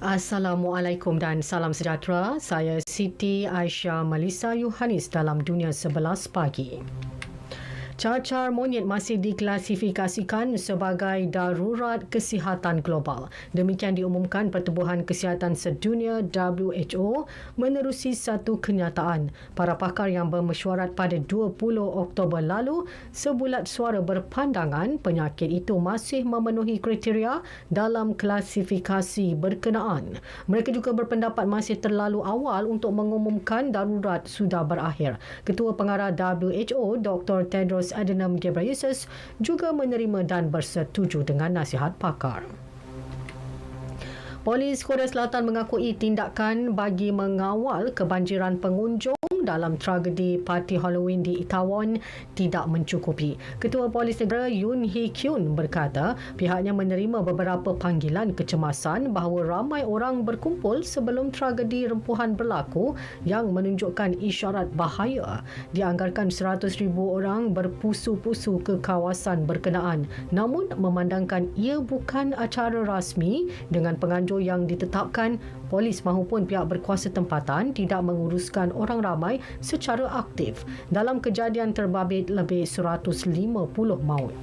Assalamualaikum dan salam sejahtera. Saya Siti Aisyah Melissa Yohanis dalam Dunia 11 Pagi. Cacar monyet masih diklasifikasikan sebagai darurat kesihatan global. Demikian diumumkan Pertubuhan Kesihatan Sedunia WHO menerusi satu kenyataan. Para pakar yang bermesyuarat pada 20 Oktober lalu sebulat suara berpandangan penyakit itu masih memenuhi kriteria dalam klasifikasi berkenaan. Mereka juga berpendapat masih terlalu awal untuk mengumumkan darurat sudah berakhir. Ketua Pengarah WHO Dr. Tedros Adhanom Ghebreyesus juga menerima dan bersetuju dengan nasihat pakar. Polis Korea Selatan mengakui tindakan bagi mengawal kebanjiran pengunjung dalam tragedi parti Halloween di Itaewon tidak mencukupi. Ketua Polis Negara Yoon Hee-kyun berkata pihaknya menerima beberapa panggilan kecemasan bahawa ramai orang berkumpul sebelum tragedi rempuhan berlaku yang menunjukkan isyarat bahaya. Dianggarkan 100,000 orang berpusu-pusu ke kawasan berkenaan. Namun memandangkan ia bukan acara rasmi dengan penganjur yang ditetapkan, polis mahupun pihak berkuasa tempatan tidak menguruskan orang ramai secara aktif. Dalam kejadian terbabit lebih 150 maut.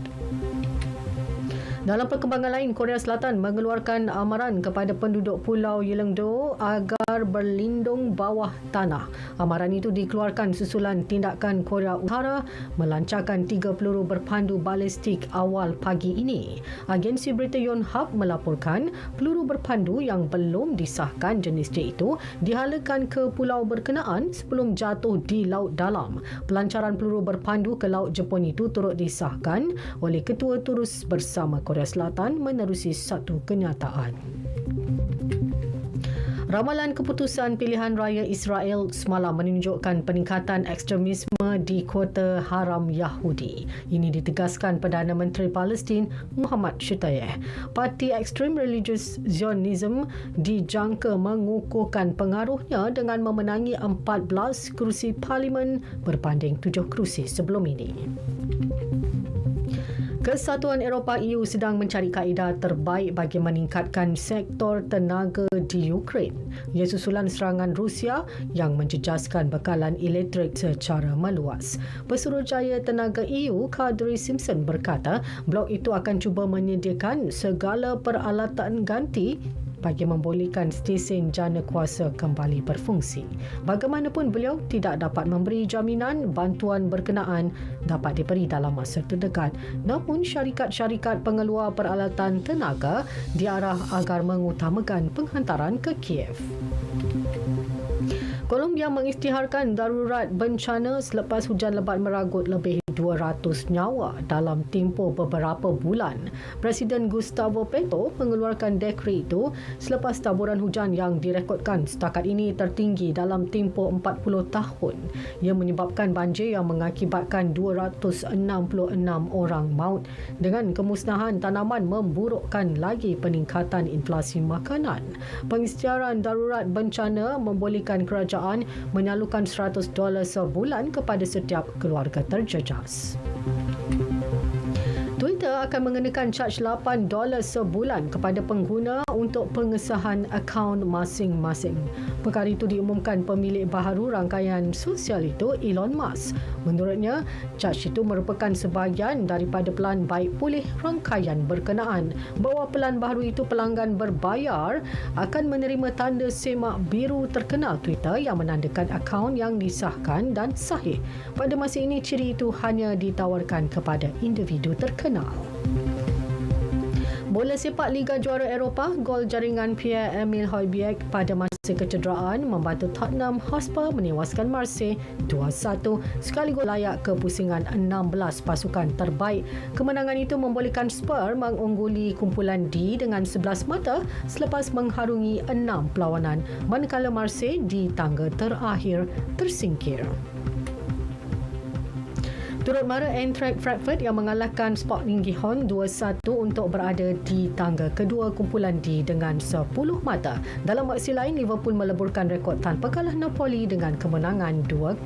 Dalam perkembangan lain, Korea Selatan mengeluarkan amaran kepada penduduk Pulau Yeongdo agar berlindung bawah tanah. Amaran itu dikeluarkan susulan tindakan Korea Utara melancarkan 3 peluru berpandu balistik awal pagi ini. Agensi berita Yonhap melaporkan peluru berpandu yang belum disahkan jenisnya itu dihalakan ke pulau berkenaan sebelum jatuh di laut dalam. Pelancaran peluru berpandu ke Laut Jepun itu turut disahkan oleh Ketua Turus bersama Korea Selatan menerusi satu kenyataan. Ramalan keputusan pilihan raya Israel semalam menunjukkan peningkatan ekstremisme di kota haram Yahudi. Ini ditegaskan Perdana Menteri Palestin Muhammad Shtayyeh. Parti ekstrem religius Zionism dijangka mengukuhkan pengaruhnya dengan memenangi 14 kerusi parlimen berbanding 7 kerusi sebelum ini. Kesatuan Eropah EU sedang mencari kaedah terbaik bagi meningkatkan sektor tenaga di Ukraine. Ia susulan serangan Rusia yang menjejaskan bekalan elektrik secara meluas. Pesuruhjaya Tenaga EU Kadri Simpson berkata blok itu akan cuba menyediakan segala peralatan ganti bagi membolehkan stesen jana kuasa kembali berfungsi. Bagaimanapun beliau tidak dapat memberi jaminan bantuan berkenaan dapat diberi dalam masa terdekat. Namun syarikat-syarikat pengeluar peralatan tenaga diarah agar mengutamakan penghantaran ke Kiev. Colombia mengisytiharkan darurat bencana selepas hujan lebat meragut lebih 200 nyawa dalam tempoh beberapa bulan. Presiden Gustavo Petro mengeluarkan dekret itu selepas taburan hujan yang direkodkan setakat ini tertinggi dalam tempoh 40 tahun. Ia menyebabkan banjir yang mengakibatkan 266 orang maut. Dengan kemusnahan tanaman memburukkan lagi peningkatan inflasi makanan. Pengisytiharan darurat bencana membolehkan kerajaan menyalurkan $100 sebulan kepada setiap keluarga terjejas. Twitter akan mengenakan caj $8 sebulan kepada pengguna untuk pengesahan akaun masing-masing. Perkara itu diumumkan pemilik baharu rangkaian sosial itu, Elon Musk. Menurutnya, caj itu merupakan sebahagian daripada pelan baik pulih rangkaian berkenaan. Bahawa pelan baharu itu pelanggan berbayar akan menerima tanda semak biru terkenal Twitter yang menandakan akaun yang disahkan dan sahih. Pada masa ini, ciri itu hanya ditawarkan kepada individu terkenal. Bola sepak Liga Juara Eropah, gol jaringan Pierre-Emile Højbjerg pada masa kecederaan membantu Tottenham Hotspur menewaskan Marseille 2-1 sekaligus layak ke pusingan 16 pasukan terbaik. Kemenangan itu membolehkan Spurs mengungguli kumpulan D dengan 11 mata selepas mengharungi 6 perlawanan, manakala Marseille di tangga terakhir tersingkir. Turut mara Eintracht Frankfurt yang mengalahkan Sporting Gijon 2-1 untuk berada di tangga kedua kumpulan D dengan 10 mata. Dalam aksi lain, Liverpool meleburkan rekod tanpa kalah Napoli dengan kemenangan 2-0.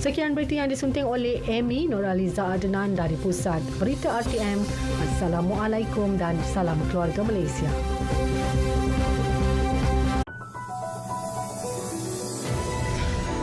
Sekian berita yang disunting oleh Amy Nuraliza Adnan dari Pusat Berita RTM. Assalamualaikum dan salam keluarga Malaysia.